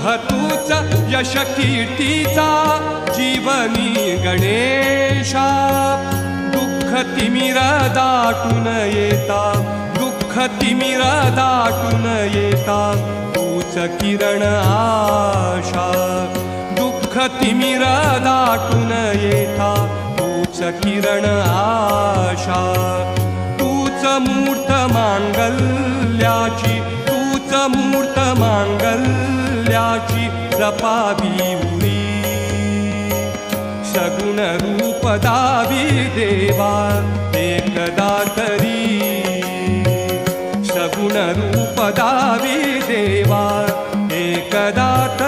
तूच यश कीर्तीचा जीवनी गणेशा दुःख तिमिर दाटून येता दुःख तिमिर दाटून येता तूच किरण आशा दुःख तिमिर दाटून येता तूच किरण आशा तूच मूर्त मांगल्याची तूच मूर्त मांगल्याची जपावी उरी सगुण रूप दावी देवा एकदा तरी सगुण रूप दावी देवा एकदा तरी